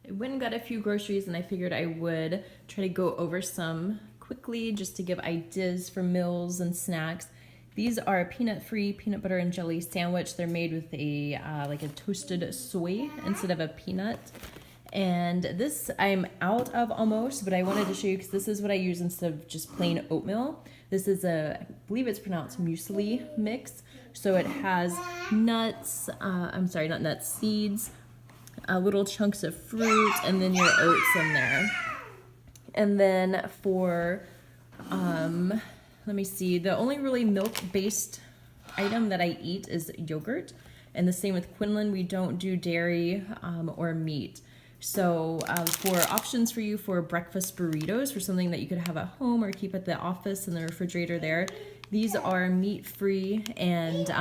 I went and got a few groceries and I figured I would try to go over some quickly just to give ideas for meals and snacks. These are peanut-free peanut butter and jelly sandwich. They're made with a like a toasted soy instead of a peanut. And this I'm out of almost, but I wanted to show you because this is what I use instead of just plain oatmeal. This is I believe it's pronounced muesli mix. So it has nuts, not nuts, seeds, little chunks of fruit, and then your oats in there. And then for, let me see, the only really milk-based item that I eat is yogurt. And the same with Quinlan, we don't do dairy or meat. So for options for you for breakfast burritos, for something that you could have at home or keep at the office in the refrigerator there, these are meat-free and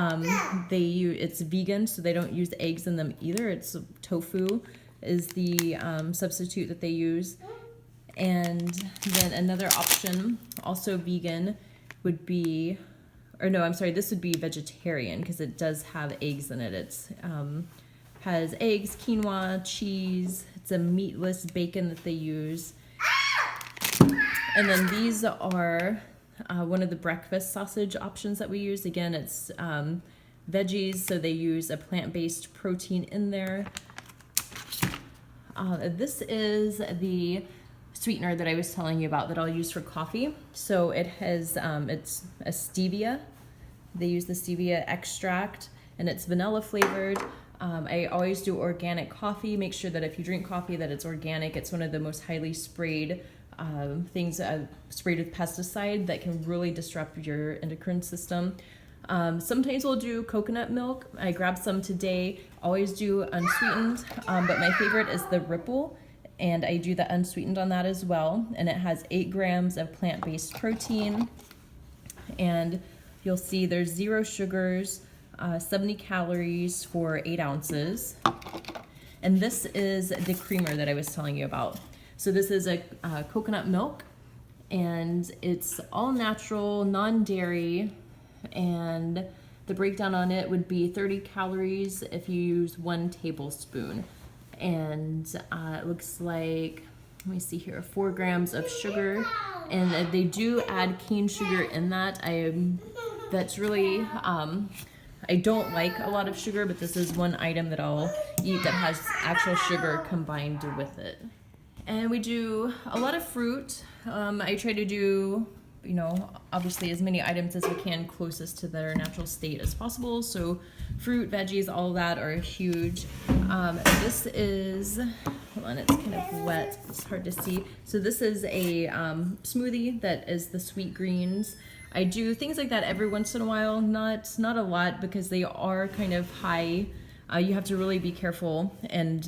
it's vegan, so they don't use eggs in them either. It's tofu is the substitute that they use. And then another option, also vegan, would be, or no, I'm sorry, this would be vegetarian because it does have eggs in it. It's has eggs, quinoa, cheese. It's a meatless bacon that they use. And then these are one of the breakfast sausage options that we use. Again, it's veggies, so they use a plant-based protein in there. This is the sweetener that I was telling you about that I'll use for coffee. So it has, it's a stevia. They use the stevia extract, and it's vanilla flavored. I always do organic coffee. Make sure that if you drink coffee that it's organic. It's one of the most highly sprayed things sprayed with pesticide that can really disrupt your endocrine system. Sometimes we'll do coconut milk. I grabbed some today. Always do unsweetened, but my favorite is the Ripple, and I do the unsweetened on that as well. And it has 8 grams of plant-based protein, and you'll see there's 0 sugars, 70 calories for 8 ounces. And this is the creamer that I was telling you about. So this is a coconut milk, and it's all natural, non-dairy, and the breakdown on it would be 30 calories if you use 1 tablespoon. And it looks like, let me see here, 4 grams of sugar, and they do add cane sugar in that. That's really, I don't like a lot of sugar, but this is one item that I'll eat that has actual sugar combined with it. And we do a lot of fruit. I try to do, you know, obviously as many items as we can closest to their natural state as possible. So fruit, veggies, all of that are huge. This is, hold on, it's kind of wet. It's hard to see. So this is a smoothie that is the sweet greens. I do things like that every once in a while, not a lot because they are kind of high. You have to really be careful and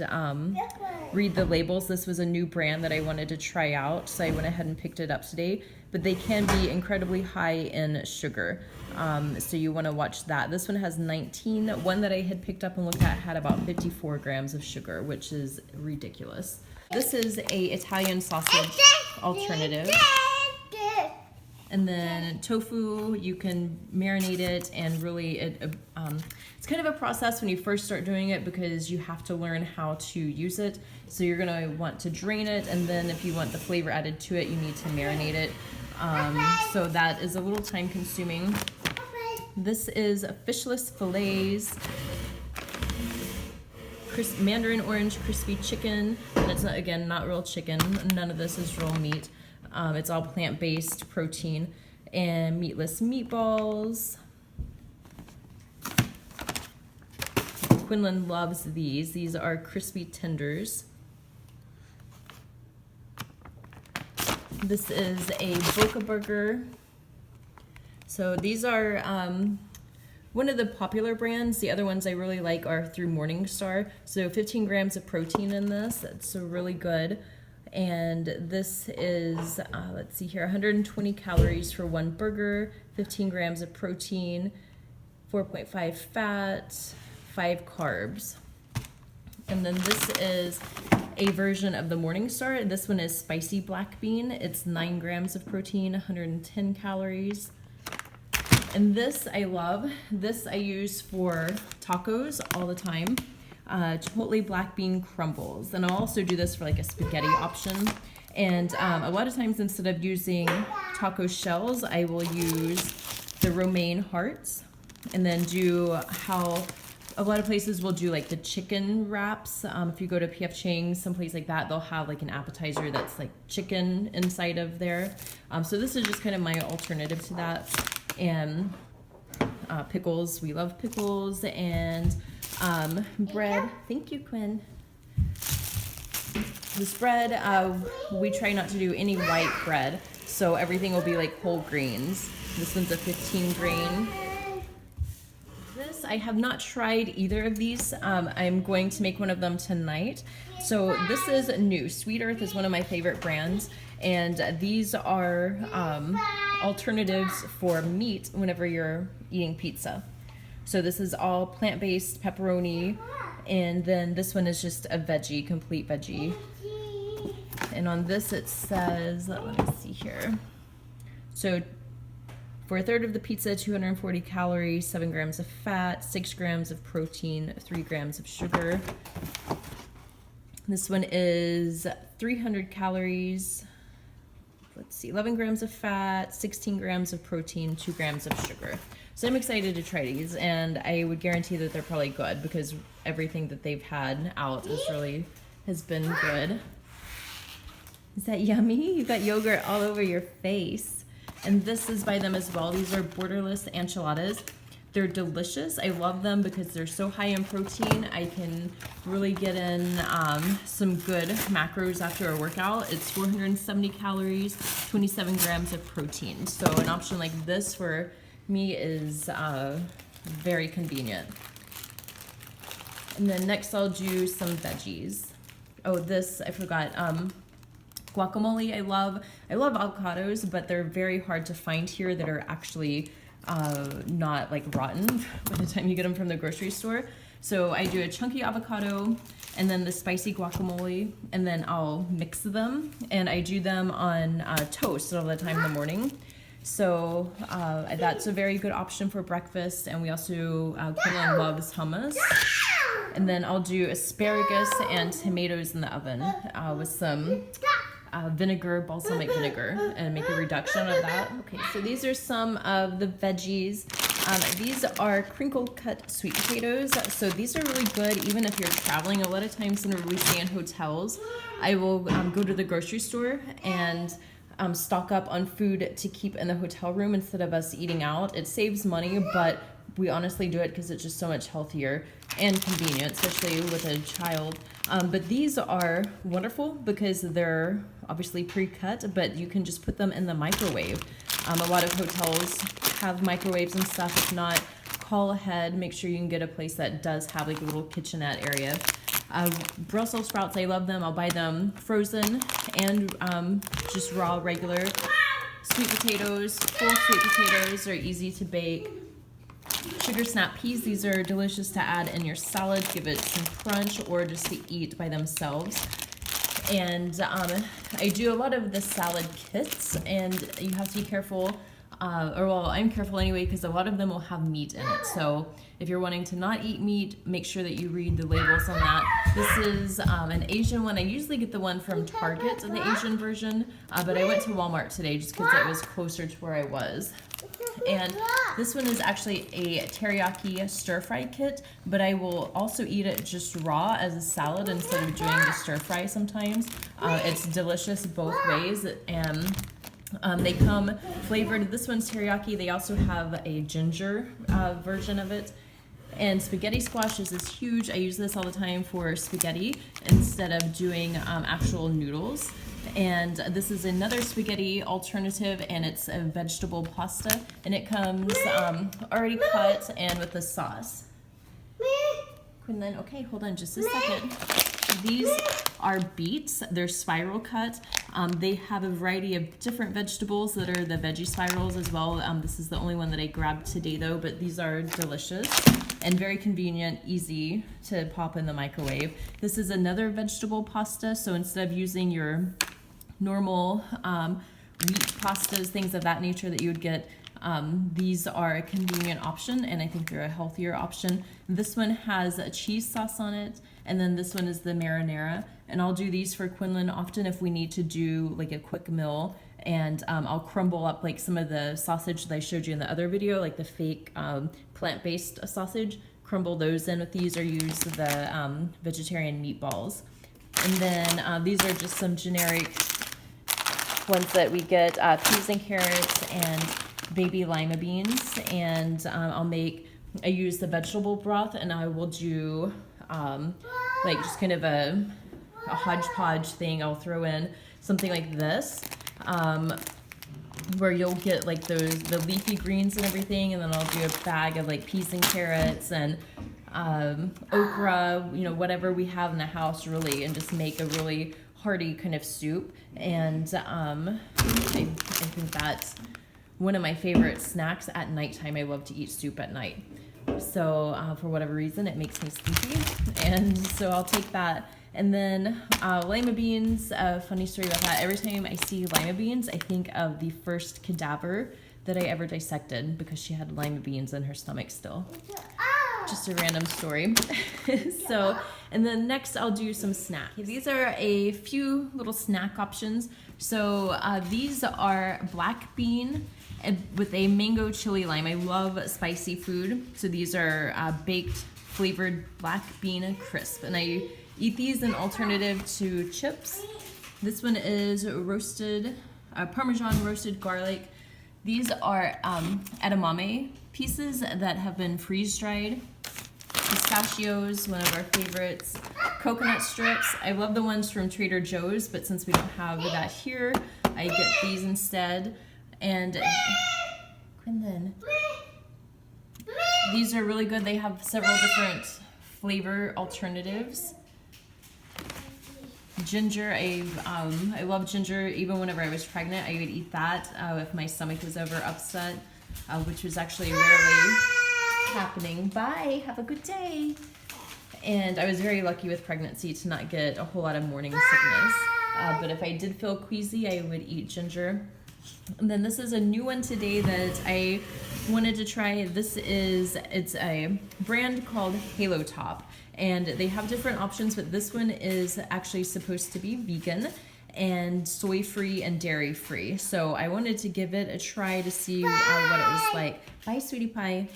read the labels. This was a new brand that I wanted to try out, so I went ahead and picked it up today. But they can be incredibly high in sugar, so you want to watch that. This one has 19. One that I had picked up and looked at had about 54 grams of sugar, which is ridiculous. This is a Italian sausage alternative. And then tofu, you can marinate it, and really it's kind of a process when you first start doing it because you have to learn how to use it. So you're gonna want to drain it, and then if you want the flavor added to it, you need to marinate it. So that is a little time consuming. This is fishless fillets, mandarin orange crispy chicken, and it's not, again, not real chicken. None of this is real meat. It's all plant-based protein, and meatless meatballs. Quinlan loves these. These are crispy tenders. This is a Boca burger. So these are one of the popular brands. The other ones I really like are through Morningstar. So 15 grams of protein in this. That's really good. And this is, let's see here, 120 calories for 1 burger, 15 grams of protein, 4.5 fat, 5 carbs. And then this is a version of the Morningstar. This one is spicy black bean. It's 9 grams of protein, 110 calories. And this I love. This I use for tacos all the time. chipotle black bean crumbles. And I'll also do this for like a spaghetti option. And a lot of times instead of using taco shells, I will use the romaine hearts, and then do how a lot of places will do like the chicken wraps. If you go to P.F. Chang's, someplace like that, they'll have like an appetizer that's like chicken inside of there. So this is just kind of my alternative to that. And pickles, we love pickles, and bread. Thank you, Quinn. This bread, we try not to do any white bread, so everything will be like whole grains. This one's a 15 grain. This, I have not tried either of these. I'm going to make one of them tonight. So this is new. Sweet Earth is one of my favorite brands, and these are alternatives for meat whenever you're eating pizza. So this is all plant-based pepperoni, and then this one is just a veggie, complete veggie. And on this it says, let me see here. So for a third of the pizza, 240 calories, 7 grams of fat, 6 grams of protein, 3 grams of sugar. This one is 300 calories, let's see, 11 grams of fat, 16 grams of protein, 2 grams of sugar. So I'm excited to try these, and I would guarantee that they're probably good because everything that they've had out has been good. Is that yummy? You got yogurt all over your face. And this is by them as well. These are borderless enchiladas. They're delicious. I love them because they're so high in protein. I can really get in some good macros after a workout. It's 470 calories, 27 grams of protein. So an option like this for me is very convenient. And then next I'll do some veggies. Oh, this, I forgot. Guacamole, I love avocados, but they're very hard to find here that are actually not like rotten by the time you get them from the grocery store. So I do a chunky avocado and then the spicy guacamole, and then I'll mix them, and I do them on toast all the time in the morning. So that's a very good option for breakfast. And we also, Quinlan loves hummus. And then I'll do asparagus and tomatoes in the oven with some vinegar, balsamic vinegar, and make a reduction of that. Okay, so these are some of the veggies. These are crinkle cut sweet potatoes. So these are really good even if you're traveling. A lot of times whenever we stay in hotels, I will go to the grocery store and stock up on food to keep in the hotel room instead of us eating out. It saves money, but we honestly do it because it's just so much healthier and convenient, especially with a child. But these are wonderful because they're obviously pre-cut, but you can just put them in the microwave. A lot of hotels have microwaves and stuff. If not, call ahead. Make sure you can get a place that does have like a little kitchenette area. Brussels sprouts, I love them. I'll buy them frozen and just raw, regular. Sweet potatoes, full sweet potatoes are easy to bake. Sugar snap peas, these are delicious to add in your salad, give it some crunch, or just to eat by themselves. And I do a lot of the salad kits, and you have to be careful, I'm careful anyway, because a lot of them will have meat in it. So if you're wanting to not eat meat, make sure that you read the labels on that. This is an Asian one. I usually get the one from Target, the Asian version, but I went to Walmart today just because it was closer to where I was. And this one is actually a teriyaki stir-fry kit, but I will also eat it just raw as a salad instead of doing the stir-fry sometimes. It's delicious both ways, and they come flavored. This one's teriyaki. They also have a ginger version of it. And spaghetti squash is huge. I use this all the time for spaghetti instead of doing actual noodles. And this is another spaghetti alternative, and it's a vegetable pasta, and it comes already cut and with the sauce. Quinlan, okay, hold on just a second. These are beets. They're spiral cut. They have a variety of different vegetables that are the veggie spirals as well. This is the only one that I grabbed today though, but these are delicious and very convenient, easy to pop in the microwave. This is another vegetable pasta, so instead of using your normal wheat pastas, things of that nature that you would get These are a convenient option, and I think they're a healthier option. This one has a cheese sauce on it, and then this one is the marinara. And I'll do these for Quinlan often if we need to do like a quick meal. And I'll crumble up like some of the sausage that I showed you in the other video, like the fake plant-based sausage. Crumble those in with these, or use the vegetarian meatballs. And then these are just some generic ones that we get, peas and carrots and baby lima beans. And I use the vegetable broth, and I will do like just kind of a hodgepodge thing. I'll throw in something like this, where you'll get like the leafy greens and everything, and then I'll do a bag of like peas and carrots and okra, you know, whatever we have in the house really, and just make a really hearty kind of soup. And I think that's one of my favorite snacks at nighttime. I love to eat soup at night. So for whatever reason, it makes me sleepy. And so I'll take that. And then lima beans, funny story about that. Every time I see lima beans, I think of the first cadaver that I ever dissected, because she had lima beans in her stomach still. Just a random story. So, and then next I'll do some snacks. These are a few little snack options. So these are black bean with a mango chili lime. I love spicy food. So these are baked flavored black bean crisp. And I eat these in alternative to chips. This one is roasted, Parmesan roasted garlic. These are edamame pieces that have been freeze dried. Pistachios, one of our favorites. Coconut strips. I love the ones from Trader Joe's, but since we don't have that here, I get these instead. And Quinlan, these are really good. They have several different flavor alternatives. Ginger, I love ginger. Even whenever I was pregnant, I would eat that if my stomach was ever upset, which was actually rarely happening. Bye, have a good day. And I was very lucky with pregnancy to not get a whole lot of morning sickness. But if I did feel queasy, I would eat ginger. And then this is a new one today that I wanted to try. It's a brand called Halo Top. And they have different options, but this one is actually supposed to be vegan and soy-free and dairy-free. So I wanted to give it a try to see what it was like. Bye, sweetie pie.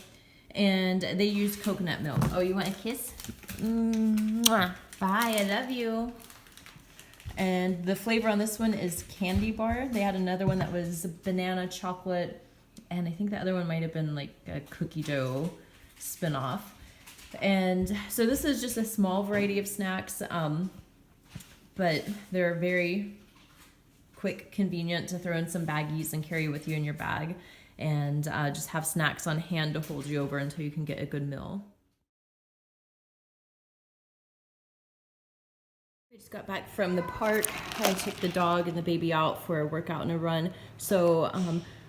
And they use coconut milk. Oh, you want a kiss? Mwah. Bye, I love you. And the flavor on this one is candy bar. They had another one that was banana chocolate, and I think the other one might have been like a cookie dough spinoff. And so this is just a small variety of snacks, but they're very quick, convenient to throw in some baggies and carry with you in your bag, and just have snacks on hand to hold you over until you can get a good meal. I just got back from the park. I took the dog and the baby out for a workout and a run. So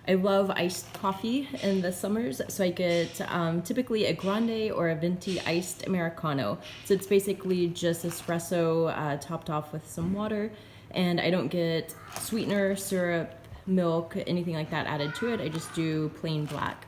I love iced coffee in the summers, so I get typically a grande or a venti iced Americano. So it's basically just espresso topped off with some water, and I don't get sweetener, syrup, milk, anything like that added to it. I just do plain black.